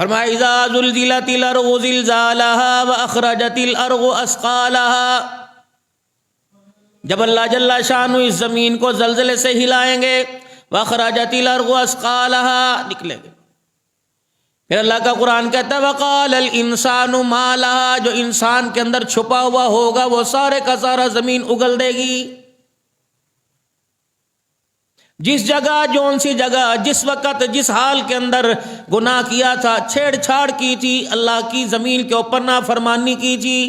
فرمایا اذا زلزلت الارض زلزالها واخرجت الارض اثقالها، جب اللہ جل شانہ اس زمین کو زلزلے سے ہلائیں گے، واخرجت الارض اثقالها نکلیں گے. پھر اللہ کا قرآن کہتا ہے وقال الانسان ما لها، جو انسان کے اندر چھپا ہوا ہوگا وہ سارے کا سارا زمین اگل دے گی. جس جگہ، جون سی جگہ، جس وقت، جس حال کے اندر گناہ کیا تھا، چھیڑ چھاڑ کی تھی، اللہ کی زمین کے اوپر نافرمانی کی تھی،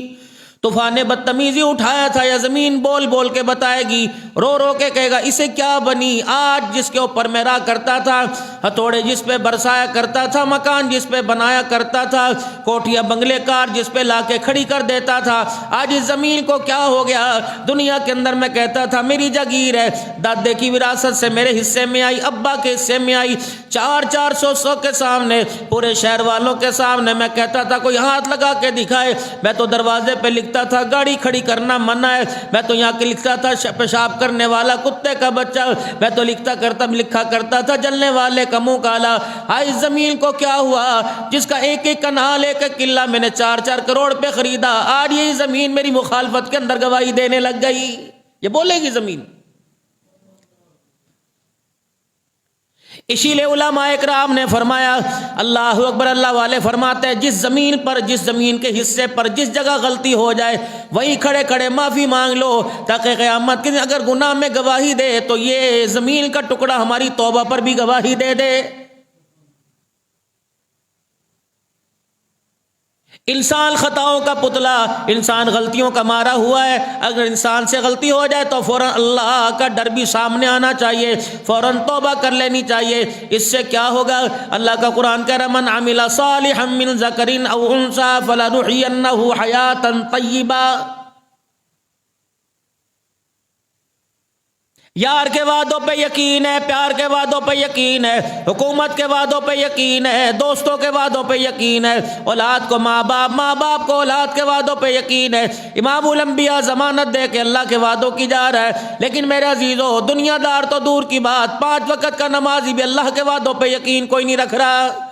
طوفان بدتمیزی اٹھایا تھا، یا زمین بول بول کے بتائے گی، رو رو کے کہے گا اسے کیا بنی، آج جس کے اوپر میں راہ کرتا تھا، ہتھوڑے جس پہ برسایا کرتا تھا، مکان جس پہ بنایا کرتا تھا، کوٹھیاں بنگلے کار جس پہ لا کے کھڑی کر دیتا تھا، آج اس زمین کو کیا ہو گیا. دنیا کے اندر میں کہتا تھا میری جگیر ہے، دادے کی وراثت سے میرے حصے میں آئی، ابا کے حصے میں آئی، 400 کے سامنے، پورے شہر والوں کے سامنے میں کہتا تھا کوئی ہاتھ لگا کے دکھائے. میں تو دروازے پہ لکھتا تھا گاڑی کھڑی کرنا منع ہے، میں تو یہاں کے لکھتا تھا پیشاب کرنے والا کتے کا بچہ، میں تو لکھا کرتا تھا جلنے والے کا منہ کالا. آج زمین کو کیا ہوا جس کا ایک ایک کنال، ایک ایک قلعہ میں نے 4 کروڑ پہ خریدا، آج یہی زمین میری مخالفت کے اندر گواہی دینے لگ گئی. یہ بولے گی زمین. اسی لیے علماء اکرام نے فرمایا، اللہ اکبر، اللہ والے فرماتے ہیں جس زمین پر، جس زمین کے حصے پر جس جگہ غلطی ہو جائے وہیں کھڑے کھڑے معافی مانگ لو، تاکہ قیامت کے دن اگر گناہ میں گواہی دے تو یہ زمین کا ٹکڑا ہماری توبہ پر بھی گواہی دے دے. انسان خطاؤں کا پتلا، انسان غلطیوں کا مارا ہوا ہے. اگر انسان سے غلطی ہو جائے تو فوراً اللہ کا ڈر بھی سامنے آنا چاہیے، فوراً توبہ کر لینی چاہیے. اس سے کیا ہوگا؟ اللہ کا قرآن کہہ رہا من عمل صالحا من ذکر او انثى فلنحيينه حیاتا طیبا. یار کے وعدوں پہ یقین ہے، پیار کے وعدوں پہ یقین ہے، حکومت کے وعدوں پہ یقین ہے، دوستوں کے وعدوں پہ یقین ہے، اولاد کو ماں باپ کو اولاد کے وعدوں پہ یقین ہے. امام الانبیاء ضمانت دے کے اللہ کے وعدوں کی جا رہا ہے. لیکن میرے عزیزو، دنیا دار تو دور کی بات، 5 وقت کا نمازی بھی اللہ کے وعدوں پہ یقین کوئی نہیں رکھ رہا.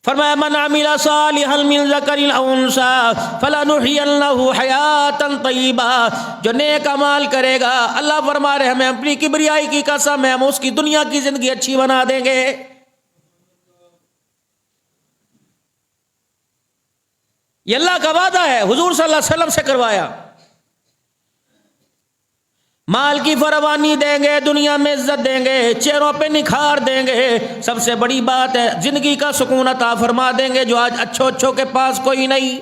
فرمایا من عمل صالحا من ذکر او انثى فلنحيينه حیاتا طیبا. جو نیک اعمال کرے گا، اللہ فرما رہے ہمیں اپنی کبریائی کی قسم ہے، ہم اس کی دنیا کی زندگی اچھی بنا دیں گے. یہ اللہ کا وعدہ ہے، حضور صلی اللہ علیہ وسلم سے کروایا. مال کی فراوانی دیں گے، دنیا میں عزت دیں گے، چہروں پہ نکھار دیں گے، سب سے بڑی بات ہے زندگی کا سکون عطا فرما دیں گے جو آج اچھوں کے پاس کوئی نہیں.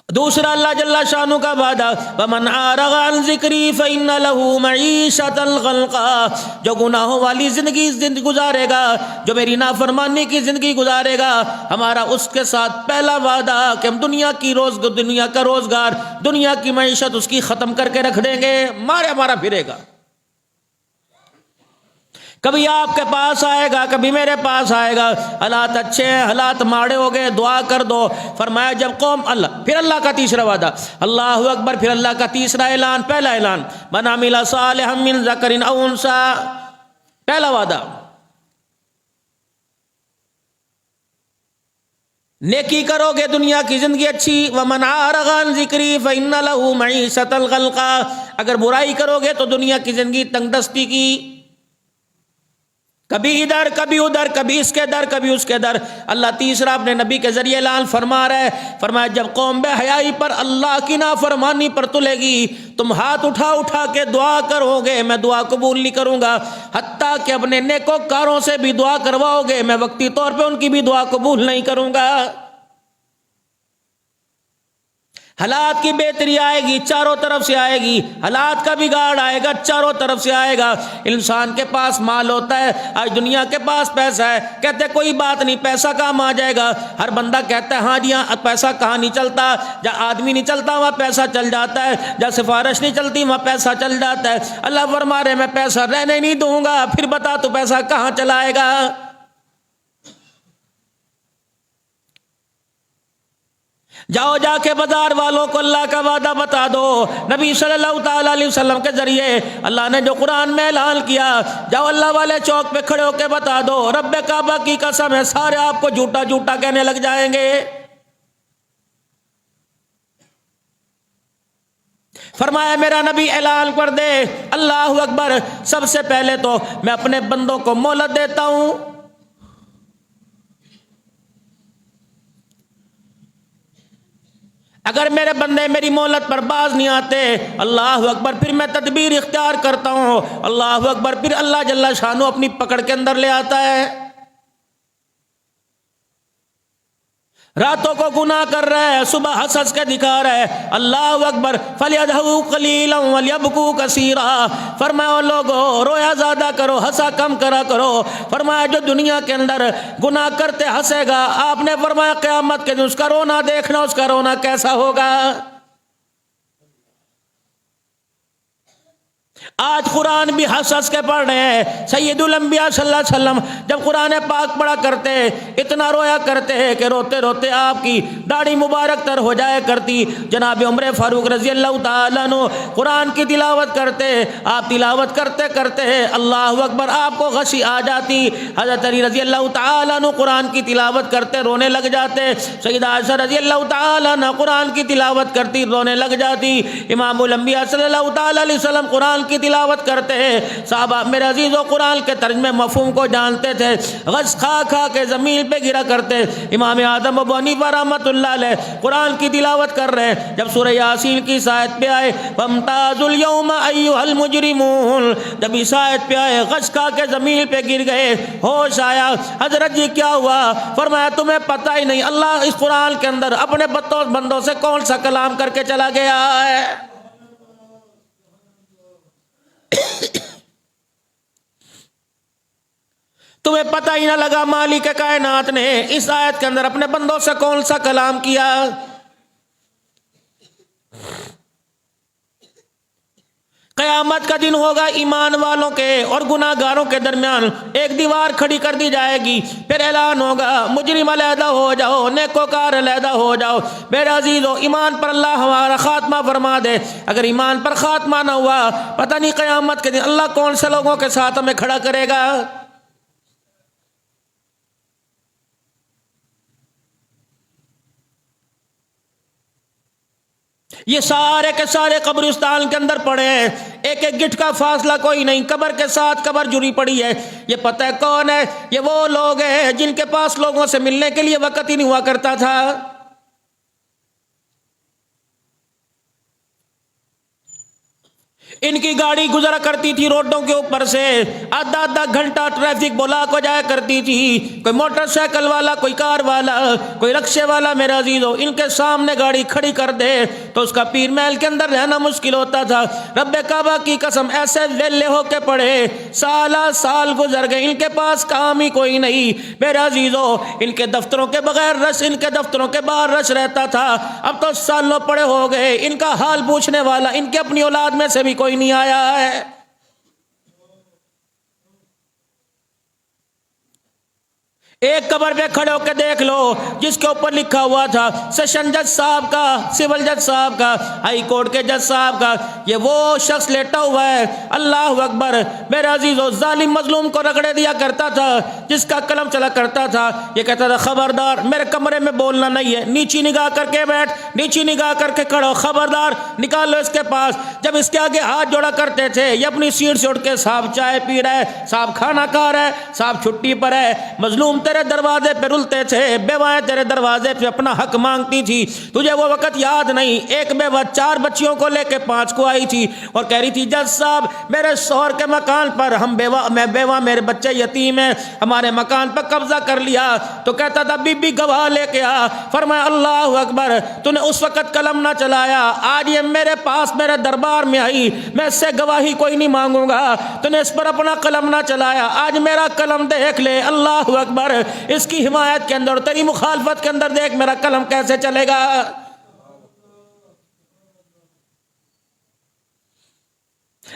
دوسرا اللہ جل شانہ کا وعدہ وَمَنْ أَعْرَضَ عَنْ ذِكْرِي فَإِنَّ لَهُ مَعِيشَةً ضَنْكًا. جو گناہوں والی زندگی گزارے گا، جو میری نافرمانی کی زندگی گزارے گا، ہمارا اس کے ساتھ پہلا وعدہ کہ ہم دنیا کا روزگار، دنیا کی معیشت اس کی ختم کر کے رکھ دیں گے، مارا پھرے گا. کبھی آپ کے پاس آئے گا، کبھی میرے پاس آئے گا، حالات اچھے ہیں، حالات ماڑے ہو گئے، دعا کر دو. فرمایا جب قوم پھر اللہ کا تیسرا وعدہ، اللہ اکبر، پھر اللہ کا تیسرا اعلان. پہلا اعلان من عمل صالحا من ذکر او انثى، پہلا وعدہ نیکی کرو گے دنیا کی زندگی اچھی. ومن اعرض عن ذکری فإن له معیشة ضنکا. اگر برائی کرو گے تو دنیا کی زندگی تنگ دستی کی، کبھی ادھر کبھی ادھر، کبھی اس کے در کبھی اس کے در. اللہ تیسرا اپنے نبی کے ذریعے اعلان فرما رہا ہے، فرمایا جب قوم بے حیائی پر، اللہ کی نافرمانی پر تلے گی، تم ہاتھ اٹھا کے دعا کرو گے، میں دعا قبول نہیں کروں گا. حتیٰ کہ اپنے نیکوکاروں سے بھی دعا کرواؤ گے، میں وقتی طور پہ ان کی بھی دعا قبول نہیں کروں گا. حالات کی بہتری آئے گی، چاروں طرف سے آئے گی، حالات کا بگاڑ آئے گا، چاروں طرف سے آئے گا. انسان کے پاس مال ہوتا ہے، آج دنیا کے پاس پیسہ ہے، کہتے کوئی بات نہیں، پیسہ کام آ جائے گا. ہر بندہ کہتا ہے ہاں جی ہاں، پیسہ کہاں نہیں چلتا، جہاں آدمی نہیں چلتا وہاں پیسہ چل جاتا ہے، جہاں سفارش نہیں چلتی وہاں پیسہ چل جاتا ہے. اللہ فرما رہے میں پیسہ رہنے نہیں دوں گا. پھر بتا تو پیسہ کہاں چلائے گا؟ جاؤ جا کے بازار والوں کو اللہ کا وعدہ بتا دو. نبی صلی اللہ تعالیٰ علیہ وسلم کے ذریعے اللہ نے جو قرآن میں اعلان کیا، جاؤ اللہ والے چوک پہ کھڑے ہو کے بتا دو، رب کعبہ کی قسم ہے سارے آپ کو جھوٹا جھوٹا کہنے لگ جائیں گے. فرمایا میرا نبی اعلان کر دے. اللہ اکبر. سب سے پہلے تو میں اپنے بندوں کو مہلت دیتا ہوں. اگر میرے بندے میری مہلت پر باز نہیں آتے، اللہ اکبر، پھر میں تدبیر اختیار کرتا ہوں. اللہ اکبر. پھر اللہ جل شانہ اپنی پکڑ کے اندر لے آتا ہے. راتوں کو گناہ کر رہے ہیں، صبح ہنس ہنس کے دکھا رہے ہیں. اللہ اکبر. فَلْيَضْحَكُوا قَلِيلًا وَلْيَبْكُوا كَثِيرًا. فرمایا لوگو رویا زیادہ کرو، ہنسا کم کرا کرو. فرمایا جو دنیا کے اندر گناہ کرتے ہنسے گا، آپ نے فرمایا قیامت کے دن اس کا رونا دیکھنا، اس کا رونا کیسا ہوگا. آج قرآن بھی ہنس ہنس کے پڑھ رہے ہیں. سید الانبیاء صلی اللہ علیہ وسلم جب قرآن پاک پڑھا کرتے اتنا رویا کرتے ہیں کہ روتے روتے آپ کی داڑھی مبارک تر ہو جایا کرتی. جناب عمر فاروق رضی اللہ تعالیٰ عنہ قرآن کی تلاوت کرتے، آپ تلاوت کرتے کرتے اللہ اکبر آپ کو غشی آ جاتی. حضرت علی رضی اللہ تعالیٰ عنہ قرآن کی تلاوت کرتے رونے لگ جاتے. سیدہ عائشہ رضی اللہ تعالیٰ عنہ قرآن کی تلاوت کرتی رونے لگ جاتی. امام الانبیاء صلی اللہ تعالیٰ علیہ وسلم قرآن کی تلاوت کرتے ہیں. صحابہ میرے عزیز و قرآن کے ترجمے مفہوم کو جانتے تھے، غش کھا کھا کے زمین پہ گرا کرتے. امام اعظم ابو حنیفہ رحمۃ اللہ علیہ قرآن کی تلاوت کر رہے ہیں. جب سورہ یاسین کی اس آیت پہ آئے فَامْتَازُوا الْيَوْمَ أَيُّهَا الْمُجْرِمُونَ، جب اس آیت پہ آئے غش کھا کے زمین پہ گر گئے. ہوش آیا. حضرت جی کیا ہوا؟ فرمایا تمہیں پتہ ہی نہیں اللہ اس قرآن کے اندر اپنے بندوں سے کون سا کلام کر کے چلا گیا ہے. تمہیں پتہ ہی نہ لگا مالک کائنات نے اس آیت کے اندر اپنے بندوں سے کون سا کلام کیا. قیامت کا دن ہوگا، ایمان والوں کے اور گناہ گاروں کے درمیان ایک دیوار کھڑی کر دی جائے گی. پھر اعلان ہوگا مجرم علیحدہ ہو جاؤ، نیکوکار علیحدہ ہو جاؤ. میرے عزیزو ایمان پر اللہ ہمارا خاتمہ فرما دے. اگر ایمان پر خاتمہ نہ ہوا پتہ نہیں قیامت کے دن اللہ کون سے لوگوں کے ساتھ ہمیں کھڑا کرے گا. یہ سارے کے سارے قبرستان کے اندر پڑے ہیں، ایک ایک گٹھ کا فاصلہ کوئی نہیں، قبر کے ساتھ قبر جڑی پڑی ہے. یہ پتہ ہے کون ہے؟ یہ وہ لوگ ہیں جن کے پاس لوگوں سے ملنے کے لیے وقت ہی نہیں ہوا کرتا تھا. ان کی گاڑی گزرا کرتی تھی روڈوں کے اوپر سے، آدھا آدھا گھنٹہ ٹریفک بلاک ہو جایا کرتی تھی. کوئی موٹر سائیکل والا، کوئی کار والا، کوئی رکشے والا میرا عزیزو ان کے سامنے گاڑی کھڑی کر دے تو اس کا پیر محل کے اندر رہنا مشکل ہوتا تھا. رب کعبہ کی قسم ایسے ویلے ہو کے پڑے، سالہ سال گزر گئے، ان کے پاس کام ہی کوئی نہیں. میرا عزیزو ان کے دفتروں کے بغیر رش، ان کے دفتروں کے باہر رش رہتا تھا. اب تو سالوں پڑے ہو گئے، ان کا حال پوچھنے والا ان کے اپنی اولاد میں سے بھی کوئی نہیں آیا ہے. ایک قبر پہ کھڑے ہو کے دیکھ لو جس کے اوپر لکھا ہوا تھا سیشن جج صاحب کا، سول جج صاحب کا، ہائی کورٹ کے جج صاحب کا. یہ وہ شخص لیٹا ہوا ہے. اللہ اکبر. میرے عزیزو ظالم مظلوم کو رگڑے دیا کرتا تھا، جس کا قلم چلا کرتا تھا یہ کہتا تھا خبردار میرے کمرے میں بولنا نہیں ہے، نیچی نگاہ کر کے بیٹھ، نیچی نگاہ کر کے کھڑو، خبردار نکالو اس کے پاس. جب اس کے آگے ہاتھ جوڑا کرتے تھے یہ اپنی سیٹ سے اٹھ کے صاحب چائے پی رہا ہے، صاحب کھانا کھا رہا ہے، صاحب چھٹی پر ہے. مظلوم تیرے دروازے پہ رلتے تھے، بیوائیں تیرے دروازے پہ اپنا حق مانگتی تھی. تجھے وہ وقت یاد نہیں ایک بیوہ 4 بچیوں کو لے کے 5 کو آئی تھی اور کہہ رہی تھی جج صاحب میرے شوہر کے مکان پر میں بیوہ میرے بچے یتیم ہیں، ہمارے مکان پر قبضہ کر لیا. تو کہتا تھا بی بی گواہ لے کے آ. فرمایا اللہ اکبر. تو نے اس وقت قلم نہ چلایا، آج یہ میرے پاس میرے دربار میں آئی، میں اس سے گواہی کوئی نہیں مانگوں گا. تو نے اس پر اپنا قلم نہ چلایا، آج میرا قلم دیکھ لے. اللہ اکبر. اس کی حمایت کے اندر تیری مخالفت کے اندر دیکھ میرا قلم کیسے چلے گا.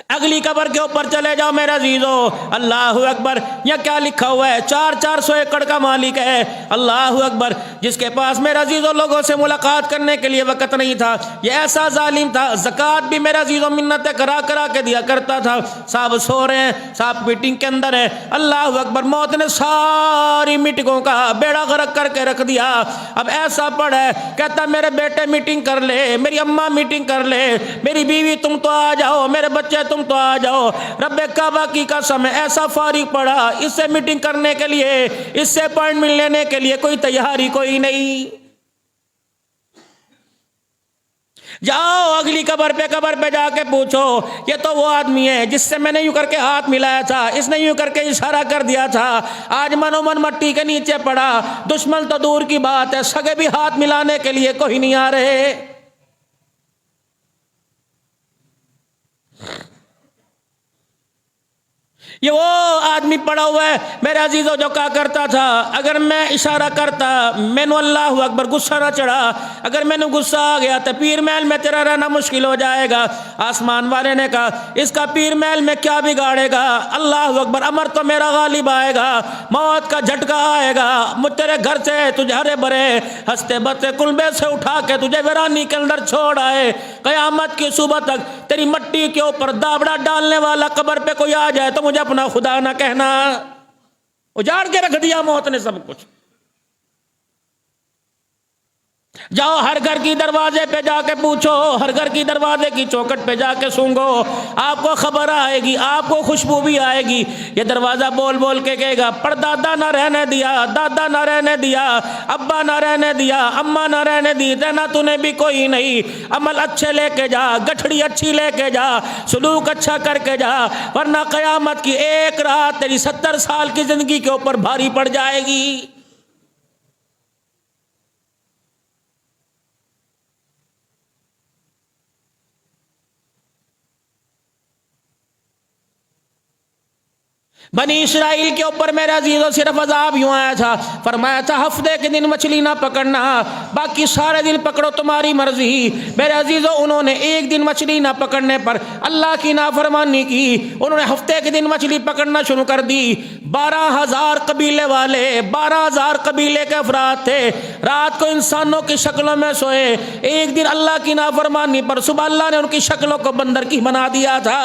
اگلی قبر کے اوپر چلے جاؤ میرے عزیزو، اللہ اکبر، یہ کیا لکھا ہوا ہے؟ 400 ایکڑ کا مالک ہے، اللہ اکبر، جس کے پاس میرے عزیزو لوگوں سے ملاقات کرنے کے لیے وقت نہیں تھا۔ یہ ایسا ظالم تھا، زکوٰۃ بھی میرے عزیزو منتیں کرا کرا کے دیا کرتا تھا۔ صاحب سو رہے ہیں، صاحب میٹنگ کے اندر ہے، اللہ اکبر، موت نے ساری میٹنگوں کا بیڑا غرق کر کے رکھ دیا۔ اب ایسا پڑا ہے، کہتا میرے بیٹے میٹنگ کر لے، میری اماں میٹنگ کر لے، میری بیوی تم تو آ جاؤ، میرے بچے تم تو آ جاؤ، رب کعبہ کی قسم ہے ایسا فارغ پڑا، اس سے میٹنگ کرنے کے لیے، اس سے اپائنٹمنٹ لینے کے لیے کوئی تیاری کوئی نہیں۔ جاؤ اگلی قبر پہ جا کے پوچھو، یہ تو وہ آدمی ہے جس سے میں نے یوں کر کے ہاتھ ملایا تھا، اس نے یوں کر کے اشارہ کر دیا تھا، آج منو من مٹی کے نیچے پڑا، دشمن تو دور کی بات ہے، سگے بھی ہاتھ ملانے کے لیے کوئی نہیں آ رہے۔ یہ وہ آدمی پڑا ہوا ہے میرے عزیزو جو کہا کرتا تھا اگر میں اشارہ کرتا مینو اللہ اکبر غصہ نہ چڑھا، اگر مینو غصہ آ گیا تو پیر محل میں تیرا رہنا مشکل ہو جائے گا۔ آسمان والے نے کہا اس کا پیر محل میں کیا بگاڑے گا، اللہ اکبر، امر تو میرا غالب آئے گا، موت کا جھٹکا آئے گا، مجھ تیرے گھر سے تجھے ہرے بھرے ہنستے بستے کلبے سے اٹھا کے تجھے ویرانی کے اندر چھوڑ آئے، قیامت کی صبح تک تیری مٹی کے اوپر دابڑا ڈالنے والا قبر پہ کوئی آ جائے تو مجھے اپنا خدا نہ کہنا۔ اجاڑ کے رکھ دیا موت نے سب کچھ۔ جاؤ ہر گھر کی دروازے پہ جا کے پوچھو، ہر گھر کی دروازے کی چوکٹ پہ جا کے سونگو، آپ کو خبر آئے گی، آپ کو خوشبو بھی آئے گی۔ یہ دروازہ بول بول کے کہے گا پردادا نہ رہنے دیا، دادا نہ رہنے دیا، ابا نہ رہنے دیا، اماں نہ رہنے دی، دینا تو نے بھی کوئی نہیں، عمل اچھے لے کے جا، گٹھڑی اچھی لے کے جا، سلوک اچھا کر کے جا، ورنہ قیامت کی ایک رات تیری 70 سال کی زندگی کے اوپر بھاری پڑ جائے گی۔ بنی اسرائیل کے اوپر میرے عزیزوں صرف عذاب یوں آیا تھا، فرمایا تھا ہفتے کے دن مچھلی نہ پکڑنا، باقی سارے دن پکڑو تمہاری مرضی۔ میرے عزیزوں انہوں نے ایک دن مچھلی نہ پکڑنے پر اللہ کی نافرمانی کی، انہوں نے ہفتے کے دن مچھلی پکڑنا شروع کر دی۔ 12,000 قبیلے والے، 12,000 قبیلے کے افراد تھے، رات کو انسانوں کی شکلوں میں سوئے، ایک دن اللہ کی نافرمانی پر صبح اللہ نے ان کی شکلوں کو بندر کی بنا دیا تھا۔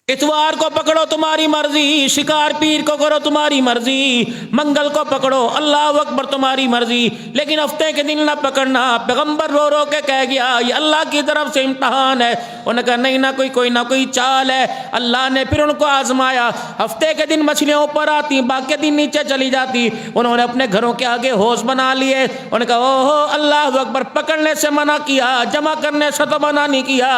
اتوار کو پکڑو تمہاری مرضی، شکار پیر کو کرو تمہاری مرضی، منگل کو پکڑو اللہ اکبر تمہاری مرضی، لیکن ہفتے کے دن نہ پکڑنا۔ پیغمبر رو رو کے کہہ گیا یہ اللہ کی طرف سے امتحان ہے۔ انہوں نے کہا نہیں نہ کوئی نہ کوئی چال ہے۔ اللہ نے پھر ان کو آزمایا، ہفتے کے دن مچھلیاں اوپر آتی، باقی دن نیچے چلی جاتی۔ انہوں نے اپنے گھروں کے آگے حوض بنا لیے، انہوں نے کہا اوہو اللہ اکبر، پکڑنے سے منع کیا، جمع کرنے سے تو منع نہیں کیا،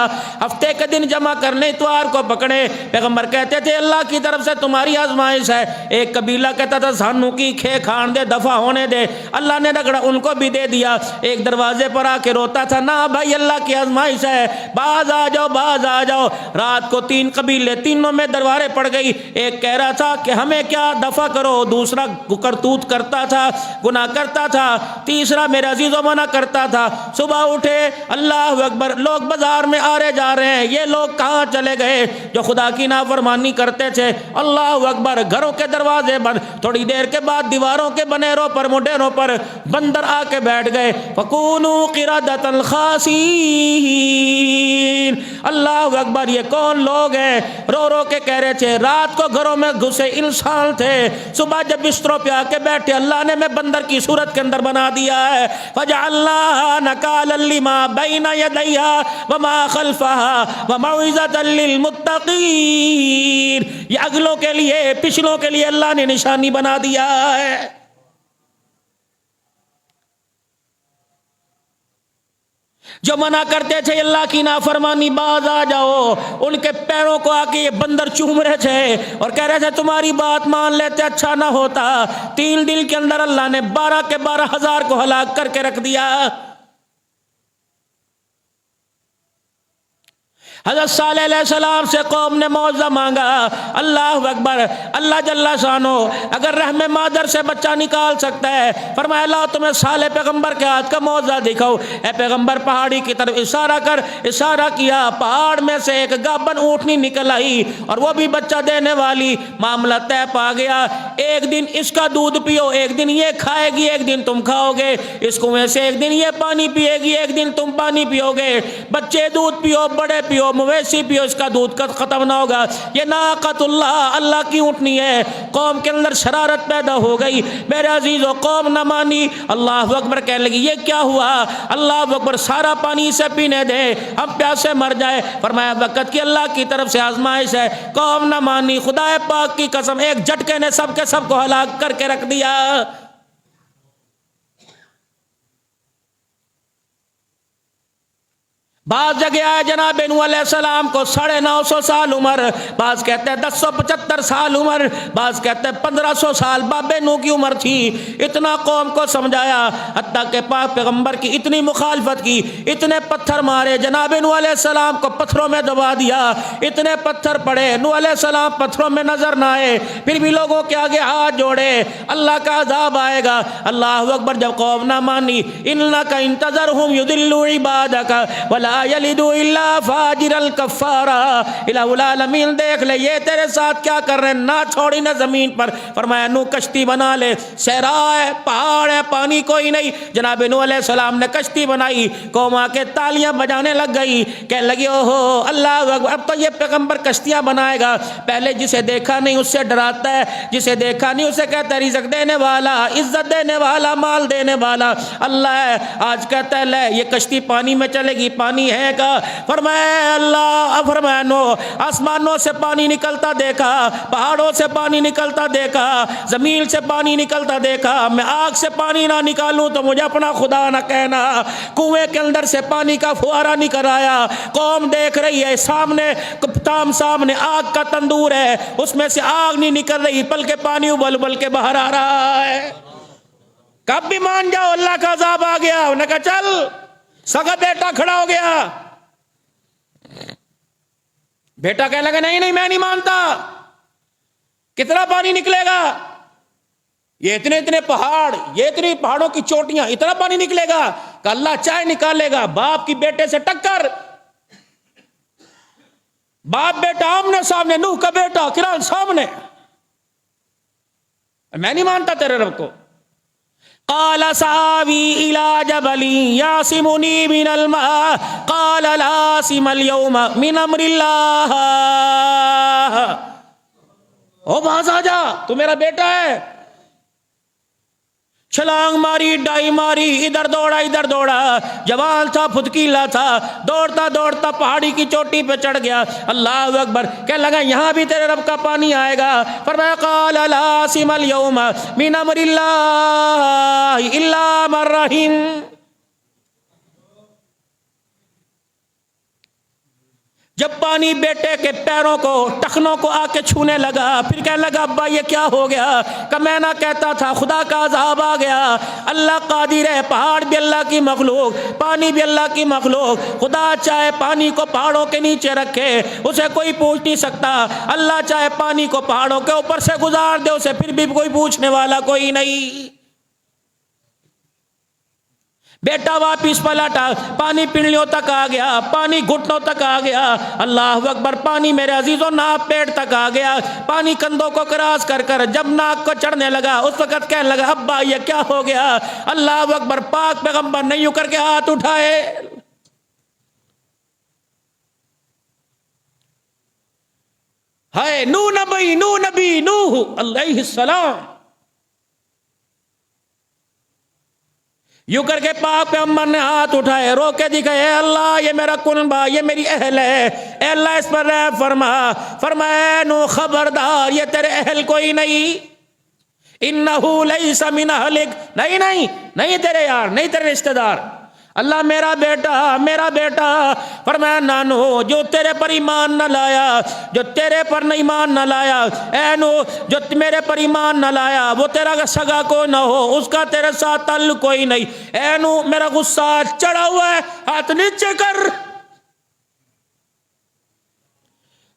ہفتے کے دن جمع کرنے، اتوار کو پکڑے۔ پیغمبر کہتے تھے اللہ کی طرف سے تمہاری آزمائش ہے۔ ایک قبیلہ کہتا تھا سانو کی کھے کھان دے، دفع ہونے دے، اللہ نے رگڑا ان کو بھی دے دیا۔ ایک دروازے پر آ کے روتا تھا نہ بھائی اللہ کی آزمائش ہے، باز آ جاؤ باز آ جاؤ۔ رات کو 3 قبیلے، تینوں میں درباریں پڑ گئی۔ ایک کہہ رہا تھا کہ ہمیں کیا دفع کرو، دوسرا کرتوت کرتا تھا، گناہ کرتا تھا، تیسرا میرے عزیزوں منع کرتا تھا۔ صبح اٹھے اللہ اکبر، لوگ بازار میں آ رہے جا رہے ہیں، یہ لوگ کہاں چلے گئے جو خدا کی نافرمانی کرتے تھے؟ اللہ اکبر، گھروں کے دروازے بند۔ تھوڑی دیر کے بعد دیواروں کے بنیروں پر، مڈیروں پر بندر آ کے بیٹھ گئے۔ فَكُونُوا قِرَدَةً خَاسِئِينَ۔ اللہ اکبر، یہ کون لوگ ہیں؟ رو رو کے کہہ رہے تھے رات کو گھروں میں گھسے انسان تھے، صبح جب بستروں پہ آ کے بیٹھے اللہ نے میں بندر کی صورت کے اندر بنا دیا ہے۔ فَجَعَلْنَاهَا نَكَالًا لِمَا بَيْنَ يَدَيْهَا وَمَا خَلْفَهَا وَمَوْعِظَةً لِّلْمُتَّقِينَ۔ یہ اگلوں کے لیے، پچھلوں کے لیے اللہ نے نشانی بنا دیا ہے۔ جو منع کرتے تھے اللہ کی نافرمانی باز آ جاؤ، ان کے پیروں کو آ کے یہ بندر چوم رہے تھے اور کہہ رہے تھے تمہاری بات مان لیتے اچھا نہ ہوتا۔ 3 دن کے اندر اللہ نے 12 کے 12,000 کو ہلاک کر کے رکھ دیا۔ حضرت صالح علیہ السلام سے قوم نے معاوضہ مانگا. اللہ اکبر. اللہ جل شانو اگر رحم مادر سے بچہ نکال سکتا ہے، فرمایا اللہ تمہیں صالح پیغمبر کے ہاتھ کا معاوضہ دکھاؤ. اے پیغمبر پہاڑی کی طرف اشارہ کر. اشارہ کیا، پہاڑ میں سے ایک گابن اونٹنی نکل آئی اور وہ بھی بچہ دینے والی. معاملہ طے پا گیا. ایک دن اس کا دودھ پیو، ایک دن یہ کھائے گی، ایک دن تم کھاؤ گے. اس کنویں سے ایک دن یہ پانی پیے گی، ایک دن تم پانی پیو گے. بچے دودھ پیو، بڑے پیو، مویشی پیو، اس کا دودھ ختم نہ ہوگا. یہ ناقۃ اللہ، اللہ کی اونٹنی ہے. قوم کے اندر شرارت پیدا ہو گئی. میرے عزیزو قوم نہ مانی. اللہ اکبر کہنے لگی یہ کیا ہوا؟ اللہ اکبر سارا پانی اسے پینے دے، ہم پیاسے مر جائے. فرمایا وقت کی اللہ کی طرف سے آزمائش ہے. قوم نہ مانی. خدا پاک کی قسم ایک جھٹکے نے سب کے سب کو ہلاک کر کے رکھ دیا. بعض جگہ آئے جناب نوح علیہ السلام کو 950 سال عمر، بعض کہتے ہیں 1075 سال عمر، بعض کہتے ہیں 1500 سال باب نوح کی عمر تھی. اتنا قوم کو سمجھایا، حتیٰ کہ پاک پیغمبر کی اتنی مخالفت کی، اتنے پتھر مارے، جناب نوح علیہ السلام کو پتھروں میں دبا دیا. اتنے پتھر پڑے، نوح علیہ السلام پتھروں میں نظر نہ آئے، پھر بھی لوگوں کے آگے ہاتھ جوڑے. اللہ کا عذاب آئے گا. اللہ اکبر. جب قوم نہ مانی، انک انتظرہم یضلوا عبادک ولا یلدوا الا فاجرا کفارا. الہ العالمین دیکھ لے یہ تیرے ساتھ کیا کر رہے ہیں، نہ چھوڑی نہ زمین پر. فرمایا نو کشتی بنا لے، صحرا ہے، پہاڑ ہے، پانی کوئی نہیں. جناب نوح علیہ السلام نے کشتی بنائی. قوم آ کے تالیاں بجانے لگ گئی، کہنے لگی اوہو اللہ اکبر، اب تو یہ پیغمبر کشتیاں بنائے گا. پہلے جسے دیکھا نہیں اس سے ڈراتا ہے، جسے دیکھا نہیں اسے کہتا ہے رزق دینے والا، عزت دینے والا، مال دینے والا اللہ ہے. آج کہتا ہے لے یہ کشتی پانی میں چلے گی، پانی ہے کا. فرمایا اللہ، فرمایا نو آسمانوں سے پانی نکلتا دیکھا، پہاڑوں سے پانی نکلتا دیکھا، زمین سے پانی نکلتا دیکھا. میں آگ سے پانی نہ نکالوں تو مجھے اپنا خدا نہ کہنا. کنویں کے اندر سے پانی کا فوارہ نکل آیا. قوم دیکھ رہی ہے، سامنے آگ کا تندور ہے، اس میں سے آگ نہیں نکل رہی بلکہ پانی ابل ابل کے باہر آ رہا ہے. کب بھی مان جاؤ اللہ کا عذاب آ گیا. انہوں نے کہا چل. سگا بیٹا کھڑا ہو گیا. بیٹا کہنے لگا نہیں نہیں میں نہیں مانتا. کتنا پانی نکلے گا؟ یہ اتنے پہاڑ، یہ اتنی پہاڑوں کی چوٹیاں، اتنا پانی نکلے گا کہ اللہ چاہے نکالے گا. باپ کی بیٹے سے ٹکر، باپ بیٹا آمنے سامنے، نوح کا بیٹا کران سامنے. میں نہیں مانتا تیرے رب کو. قال سآوی الى جبل يعصمني من الماء قال لا عاصم اليوم من امر اللہ. او باز آ جا، تو میرا بیٹا ہے. چھلانگ ماری، ڈائی ماری، ادھر دوڑا. جوان تھا، پھدکیلا تھا، دوڑتا دوڑتا پہاڑی کی چوٹی پہ چڑھ گیا. اللہ اکبر. کہنے لگا یہاں بھی تیرے رب کا پانی آئے گا. فرمایا قال لا عاصم اليوم من امر اللہ الا من رحم. جب پانی بیٹے کے پیروں کو، ٹخنوں کو آ کے چھونے لگا، پھر کہنے لگا ابا یہ کیا ہو گیا؟ کہ میں نہ کہتا تھا خدا کا عذاب آ گیا. اللہ قادر ہے، پہاڑ بھی اللہ کی مخلوق، پانی بھی اللہ کی مخلوق. خدا چاہے پانی کو پہاڑوں کے نیچے رکھے، اسے کوئی پوچھ نہیں سکتا. اللہ چاہے پانی کو پہاڑوں کے اوپر سے گزار دے، اسے پھر بھی کوئی پوچھنے والا کوئی نہیں. بیٹا واپس پلٹا، پانی پنڈلیوں تک آ گیا، پانی گھٹنوں تک آ گیا. اللہ اکبر. پانی میرے عزیزوں ناک پیٹ تک آ گیا. پانی کندھوں کو کراس کر کر جب ناک کو چڑھنے لگا، اس وقت کہنے لگا ابا یہ کیا ہو گیا؟ اللہ اکبر. پاک پیغمبر نے یوں کر کے ہاتھ اٹھائے. ہائے نوح نبی نوح علیہ السلام. یوں کر کے پاک پیغمبر نے ہاتھ اٹھائے، رو کے دکھائے اے اللہ یہ میرا کنبہ، یہ میری اہل ہے، اے اللہ اس پر رحم فرما. فرمایا نو خبردار یہ تیرے اہل کوئی نہیں. انہو لیس من اہلک، نہیں تیرے یار، نہیں تیرے رشتہ دار. اللہ میرا بیٹا. فرمایا نانو جو تیرے پر ایمان نہ لایا، جو تیرے پر ایمان نہ لایا، اے نو جو میرے پر ایمان نہ لایا وہ تیرا سگا کو نہ ہو، اس کا تیرے ساتھ تعلق کوئی نہیں. اے نو میرا غصہ چڑھا ہوا ہے، ہاتھ نیچے کر.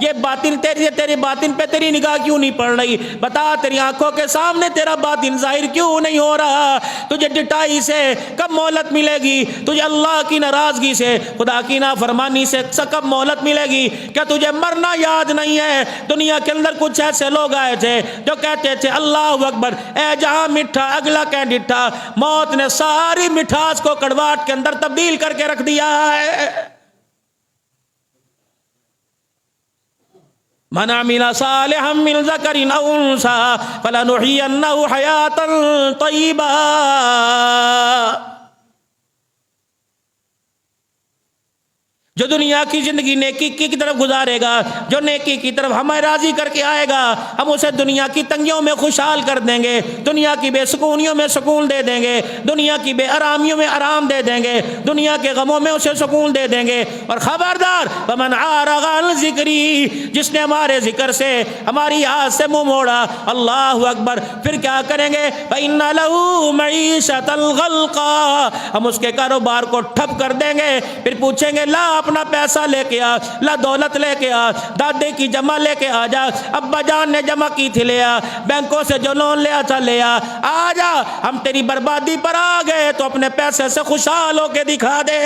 یہ باطن تیری باطن پہ تیری نگاہ کیوں نہیں پڑ رہی؟ بتا تیری آنکھوں کے سامنے تیرا باطن ظاہر کیوں نہیں ہو رہا؟ تجھے ڈٹائی سے کب مہلت ملے گی؟ تجھے اللہ کی ناراضگی سے، خدا کی نافرمانی سے کب مہلت ملے گی؟ کیا تجھے مرنا یاد نہیں ہے؟ دنیا کے اندر کچھ ایسے لوگ آئے تھے جو کہتے تھے اللہ اکبر، اے جہاں میٹھا اگلا کہ ڈٹھا. موت نے ساری مٹھاس کو کڑواہٹ کے اندر تبدیل کر کے رکھ دیا ہے. من عمل صالحا من ذکر او انثى فلنحيينه حیاتا طیبا. جو دنیا کی زندگی نیکی کی طرف گزارے گا، جو نیکی کی طرف ہمیں راضی کر کے آئے گا، ہم اسے دنیا کی تنگیوں میں خوشحال کر دیں گے، دنیا کی بے سکونیوں میں سکون دے دیں گے، دنیا کی بے آرامیوں میں آرام دے دیں گے، دنیا کے غموں میں اسے سکون دے دیں گے. اور خبردار ومن اعرض عن ذکری، جس نے ہمارے ذکر سے، ہماری یاد سے منہ موڑا، اللہ اکبر، پھر کیا کریں گے؟ فإن له معیشۃ ضنکا، ہم اس کے کاروبار کو ٹھپ کر دیں گے. پھر پوچھیں گے لا اپنا پیسہ لے کے آ، لا دولت لے کے آ، دادے کی جمع لے کے آ جا، ابا جان نے جمع کی تھی لے آ، بینکوں سے جو لون لیا تھا لے آ جا. ہم تیری بربادی پر آ گئے تو اپنے پیسے سے خوشحال ہو کے دکھا دے.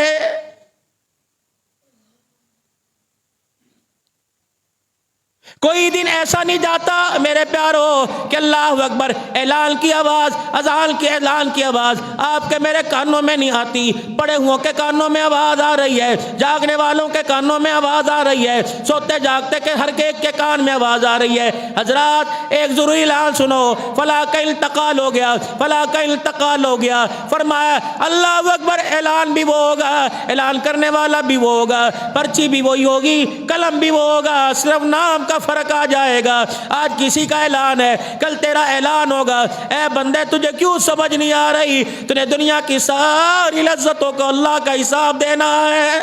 کوئی دن ایسا نہیں جاتا میرے پیارو کہ اللہ اکبر اعلان کی آواز، اذان کی اعلان کی آواز آپ کے میرے کانوں میں نہیں آتی. پڑے ہوں کے کانوں میں آواز آ رہی ہے، جاگنے والوں کے کانوں میں آواز آ رہی ہے، سوتے جاگتے کے ہر ایک کے کان میں آواز آ رہی ہے. حضرات ایک ضروری اعلان سنو، فلاں کا انتقال ہو گیا، فلاں کا انتقال ہو گیا. فرمایا اللہ اکبر، اعلان بھی وہ ہوگا، اعلان کرنے والا بھی وہ ہوگا، پرچی بھی وہی ہوگی، قلم بھی وہ ہوگا، صرف نام کا فرق آ جائے گا. آج کسی کا اعلان ہے، کل تیرا اعلان ہوگا. اے بندے تجھے کیوں سمجھ نہیں آ رہی؟ تجھے دنیا کی ساری لذتوں کو اللہ کا حساب دینا ہے.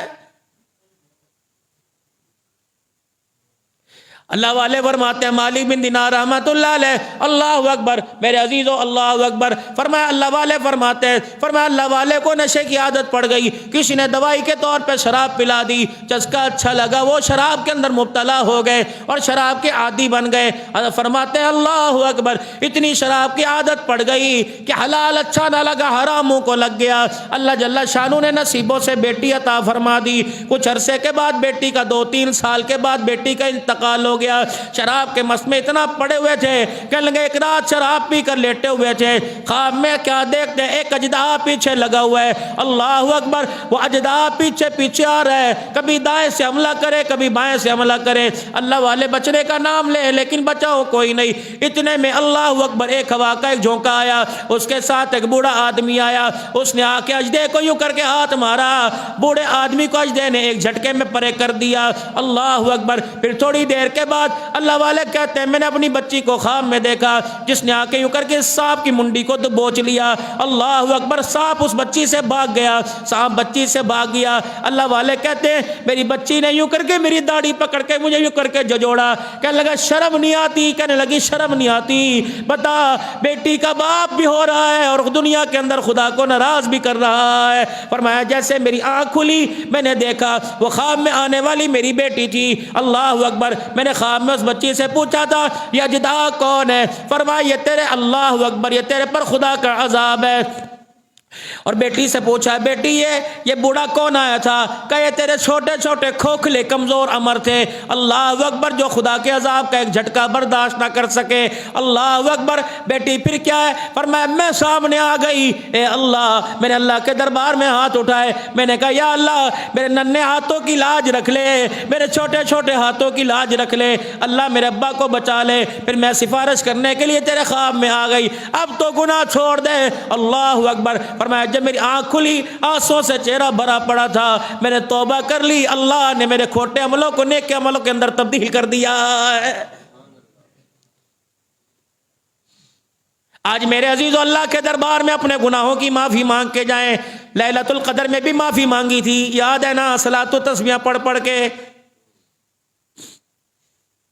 اللہ والے فرماتے ہیں مالک بن دینار رحمت اللہ علیہ، اللہ اکبر میرے عزیزو، اللہ اکبر. فرمایا اللہ والے فرماتے ہیں، فرمایا اللہ والے کو نشے کی عادت پڑ گئی، کسی نے دوائی کے طور پہ شراب پلا دی، چسکا اچھا لگا، وہ شراب کے اندر مبتلا ہو گئے اور شراب کے عادی بن گئے. فرماتے ہیں اللہ اکبر، اتنی شراب کی عادت پڑ گئی کہ حلال اچھا نہ لگا، حرام منہ کو لگ گیا. اللہ جل شانہ نے نصیبوں سے بیٹی عطا فرما دی. کچھ عرصے کے بعد بیٹی کا 2-3 سال کے بعد بیٹی کا انتقال ہو گیا. شراب کے مست میں اتنا پڑے ہوئے تھے کہ لگے ایک رات شراب پی کر لیٹے ہوئے تھے، خواب میں کیا دیکھتے ایک اجدہا پیچھے لگا ہوا ہے. اللہ اکبر، وہ اجدہا پیچھے پیچھے آ رہا ہے، کبھی دائیں سے حملہ کرے کبھی بائیں سے حملہ کرے. اللہ والے بچنے کا نام لے لیکن بچاؤ کوئی نہیں. اتنے میں اللہ اکبر ایک ہوا کا ایک جھونکا آیا، اس کے ساتھ ایک بوڑھا آدمی آیا، اس نے آ کے اجدے کو یوں کر کے ہاتھ مارا، بوڑھے آدمی کو اجدے نے ایک جھٹکے میں پرے کر دیا. اللہ اکبر. پھر تھوڑی دیر کے بعد اللہ والے کہتے ہیں میں نے اپنی بچی کو خواب میں دیکھا جس نے آ کے یوں کر کے سانپ کی منڈی کو دبوچ لیا. اللہ اکبر. سانپ اس بچی سے بھاگ گیا، سانپ بچی سے بھاگ گیا. اللہ والے کہتے ہیں میری بچی نے یوں کر کے میری داڑھی پکڑ کے مجھے یوں کر کے جھجوڑا، کہنے لگا شرم نہیں آتی، کہنے لگی شرم نہیں آتی. بتا بیٹی کا باپ بھی ہو رہا ہے اور دنیا کے اندر خدا کو ناراض بھی کر رہا ہے. فرمایا جیسے میری آنکھ کھلی میں نے دیکھا وہ خواب میں آنے والی میری بیٹی تھی. اللہ اکبر. میں نے خواب میں اس بچی سے پوچھا تھا یہ اجدہا کون ہے؟ فرمایا یہ تیرے، اللہ اکبر، یہ تیرے پر خدا کا عذاب ہے. اور بیٹی سے پوچھا بیٹی یہ بوڑھا کون آیا تھا؟ کہ یہ تیرے چھوٹے چھوٹے کھوکھلے کمزور امر تھے. اللہ اکبر. جو خدا کے عذاب کا ایک جھٹکا برداشت نہ کر سکے. اللہ اکبر. بیٹی پھر کیا ہے؟ فرمایا میں سامنے آ گئی، اے اللہ، میں نے اللہ کے دربار میں ہاتھ اٹھائے، میں نے کہا یا اللہ میرے ننھے ہاتھوں کی لاج رکھ لے، میرے چھوٹے چھوٹے ہاتھوں کی لاج رکھ لے، اللہ میرے ابا کو بچا لے. پھر میں سفارش کرنے کے لیے تیرے خواب میں آ گئی، اب تو گناہ چھوڑ دے. اللہ اکبر. فرمایا جب میری آنکھ کھلی آنسوں سے چہرہ بھرا پڑا تھا، میں نے توبہ کر لی، اللہ نے میرے کھوٹے عملوں کو نیک عملوں کے اندر تبدیل کر دیا ہے. آج میرے عزیزو اللہ کے دربار میں اپنے گناہوں کی معافی مانگ کے جائیں. لیلۃ القدر میں بھی معافی مانگی تھی، یاد ہے نا؟ صلاۃ و تسبیح پڑھ پڑھ کے.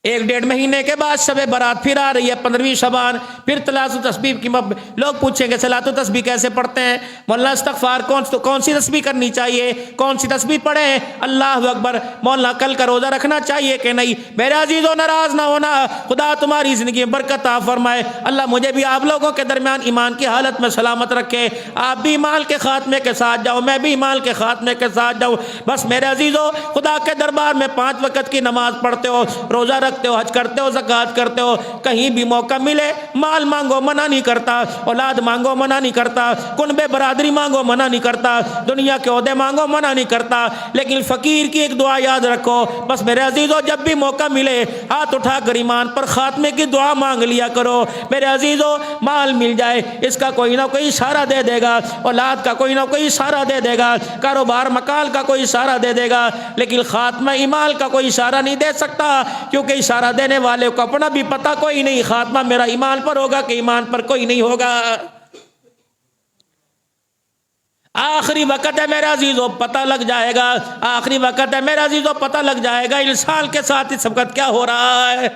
ایک ڈیڑھ مہینے کے بعد شب برات پھر آ رہی ہے 15ویں شعبان، پھر صلاۃ التسبیح کی لوگ پوچھیں گے صلاۃ التسبیح کیسے پڑھتے ہیں؟ مولانا استغفار کون سی تسبیح کرنی چاہیے، کون سی تسبیح پڑھیں؟ اللہ اکبر۔ مولانا کل کا روزہ رکھنا چاہیے کہ نہیں؟ میرے عزیزو ناراض نہ ہونا، خدا تمہاری زندگی میں برکت عطا فرمائے، اللہ مجھے بھی آپ لوگوں کے درمیان ایمان کی حالت میں سلامت رکھے، آپ بھی ایمان کے خاتمے کے ساتھ جاؤ، میں بھی ایمان کے خاتمے کے ساتھ جاؤ۔ بس میرے عزیزو، خدا کے دربار میں 5 وقت کی نماز پڑھتے ہو، روزہ رکھتے ہو، حج کرتے ہو، زکوٰۃ کرتے ہو، کہیں بھی موقع ملے مال مانگو منع نہیں کرتا، اولاد مانگو منع نہیں کرتا، کنبے برادری مانگو منع نہیں کرتا، دنیا کے عہدے مانگو منع نہیں کرتا، لیکن فقیر کی ایک دعا یاد رکھو، بس میرے عزیزو جب بھی موقع ملے ہاتھ اٹھا کر ایمان پر خاتمے کی دعا مانگ لیا کرو۔ میرے عزیزو مال مل جائے اس کا کوئی نہ کوئی اشارہ دے دے گا، اولاد کا کوئی نہ کوئی اشارہ دے دے گا، کاروبار مکان کا کوئی اشارہ دے دے گا، لیکن خاتمہ ایمان کا کوئی اشارہ نہیں دے سکتا، کیونکہ اشارہ دینے والے کو اپنا بھی پتہ کوئی نہیں، خاتمہ میرا ایمان پر ہوگا کہ ایمان پر کوئی نہیں ہوگا۔ آخری وقت ہے میرے عزیزو، پتہ لگ جائے گا، آخری وقت ہے میرے عزیزو، پتہ لگ جائے گا انسان کے ساتھ اس وقت کیا ہو رہا ہے۔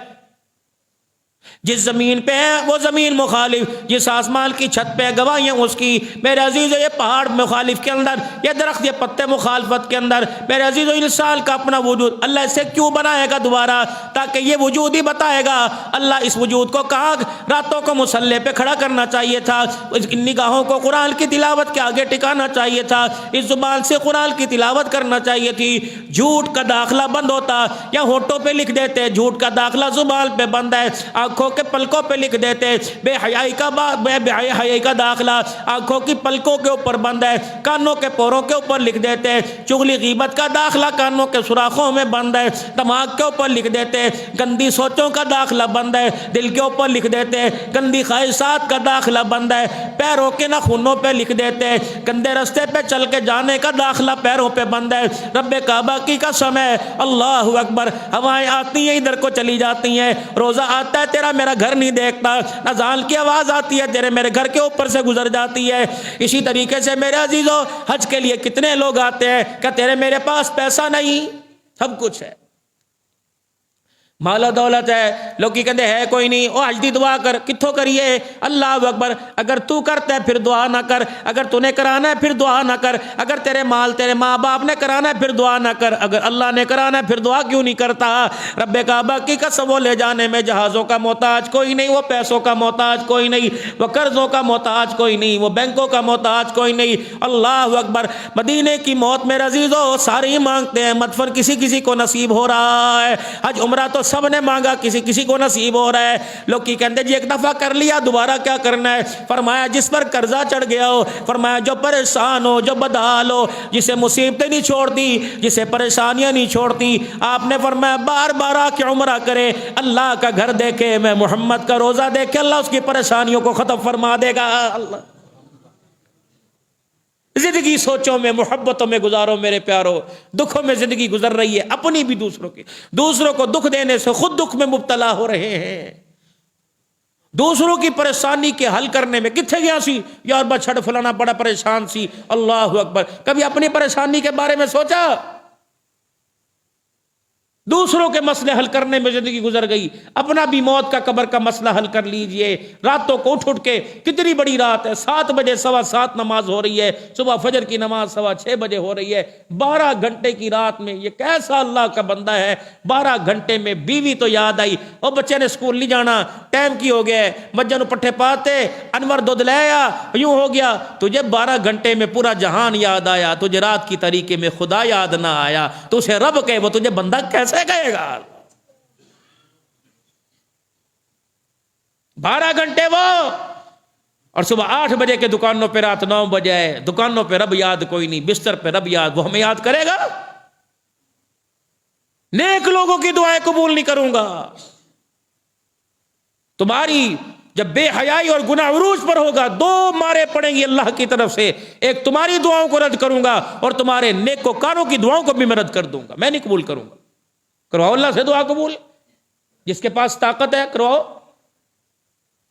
جس زمین پہ ہے وہ زمین مخالف، جس آسمان کی چھت پہ گواہیاں اس کی، میرے عزیزو یہ پہاڑ مخالف کے اندر، یہ درخت، یہ پتے مخالفت کے اندر، میرے عزیزو انسان کا اپنا وجود اللہ اسے کیوں بنائے گا دوبارہ؟ تاکہ یہ وجود ہی بتائے گا۔ اللہ اس وجود کو کہاں راتوں کو مصلے پہ کھڑا کرنا چاہیے تھا، اس کی نگاہوں کو قرآن کی تلاوت کے آگے ٹکانا چاہیے تھا، اس زبان سے قرآن کی تلاوت کرنا چاہیے تھی۔ جھوٹ کا داخلہ بند ہوتا، یا ہونٹوں پہ لکھ دیتے جھوٹ کا داخلہ زبان پہ بند ہے، آنکھوں کے پلکوں پہ لکھ دیتے بے حیائی کا داخلہ آنکھوں کی پلکوں کے اوپر بند ہے، کانوں کے پوروں کے اوپر لکھ دیتے، چغلی غیبت کا داخلہ کانوں کے سوراخوں میں بند ہے، دماغ کے اوپر لکھ دیتے، گندی سوچوں کا داخلہ بند ہے، دل کے اوپر لکھ دیتے، گندی خواہشات کا داخلہ بند ہے، پیروں کے ناخنوں پہ لکھ دیتے، گندے رستے پہ چل کے جانے کا داخلہ پیروں پہ بند ہے۔ رب کعبہ کی قسم ہے، اللہ اکبر، ہوائیں آتی ہیں ادھر کو چلی جاتی ہیں، روزہ آتا ہے تیرا میرا گھر نہیں دیکھتا، اذان کی آواز آتی ہے تیرے میرے گھر کے اوپر سے گزر جاتی ہے۔ اسی طریقے سے میرے عزیزو حج کے لیے کتنے لوگ آتے ہیں کہ تیرے میرے پاس پیسہ نہیں، سب کچھ ہے، مال و دولت ہے، لوگ کہتے ہے کوئی نہیں، او حج دی دعا کر، کتھوں کریے؟ اللہ اکبر، اگر تو کرتا ہے پھر دعا نہ کر، اگر تو نے کرانا ہے پھر دعا نہ کر، اگر تیرے مال تیرے ماں باپ نے کرانا ہے پھر دعا نہ کر، اگر اللہ نے کرانا ہے پھر دعا کیوں نہیں کرتا؟ رب کعبہ کی قسم، وہ لے جانے میں جہازوں کا محتاج کوئی نہیں، وہ پیسوں کا محتاج کوئی نہیں، وہ قرضوں کا محتاج کوئی نہیں، وہ بینکوں کا محتاج کوئی نہیں۔ اللہ اکبر، مدینے کی موت میرے عزیزو سارے ہی مانگتے ہیں، مدفن کسی کسی کو نصیب ہو رہا ہے، حج عمرہ تو سب نے مانگا، کسی کسی کو نصیب ہو رہا ہے۔ لوگ کی کہتے جی ایک دفعہ کر لیا دوبارہ کیا کرنا ہے؟ فرمایا جس پر قرضہ چڑھ گیا ہو، فرمایا جو پریشان ہو، جو بدحال ہو، جسے مصیبتیں نہیں چھوڑتی، جسے پریشانیاں نہیں چھوڑتی، آپ نے فرمایا بار بار آ کے عمرہ کرے، اللہ کا گھر دیکھے، میں محمد کا روزہ دیکھے، اللہ اس کی پریشانیوں کو ختم فرما دے گا۔ اللہ زندگی سوچوں میں محبتوں میں گزارو میرے پیارو، دکھوں میں زندگی گزر رہی ہے، اپنی بھی دوسروں کو دکھ دینے سے خود دکھ میں مبتلا ہو رہے ہیں، دوسروں کی پریشانی کے حل کرنے میں کتنے گیا سی یار با چھڑ فلانا بڑا پریشان سی۔ اللہ اکبر، کبھی اپنی پریشانی کے بارے میں سوچا؟ دوسروں کے مسئلے حل کرنے میں زندگی گزر گئی، اپنا بھی موت کا قبر کا مسئلہ حل کر لیجئے۔ راتوں کو اٹھ کے، کتنی بڑی رات ہے، 7 بجے 7:15 نماز ہو رہی ہے، صبح فجر کی نماز 6:15 بجے ہو رہی ہے، 12 گھنٹے کی رات میں یہ کیسا اللہ کا بندہ ہے۔ 12 گھنٹے میں بیوی تو یاد آئی، اور بچے نے اسکول نہیں جانا، ٹائم کی ہو گیا ہے، مجھے نو پٹھے پاتے، انور دودھ لے آیا، یوں ہو گیا، تجھے 12 گھنٹے میں پورا جہان یاد آیا، تجھے رات کی طریقے میں خدا یاد نہ آیا، تو اسے رب کہے وہ تجھے بندہ کیسے کہے گا؟ 12 گھنٹے وہ، اور صبح 8 بجے کے دکانوں پہ، رات 9 بجے ہے، دکانوں پہ رب یاد کوئی نہیں، بستر پہ رب یاد، وہ ہمیں یاد کرے گا؟ نیک لوگوں کی دعائیں قبول نہیں کروں گا۔ تمہاری جب بے حیائی اور گناہ عروج پر ہوگا، 2 مارے پڑیں گی اللہ کی طرف سے، ایک تمہاری دعاؤں کو رد کروں گا، اور تمہارے نیکوکاروں کی دعاؤں کو بھی میں رد کر دوں گا، میں نہیں قبول کروں گا۔ کرواؤ اللہ سے دعا قبول، جس کے پاس طاقت ہے کرواؤ۔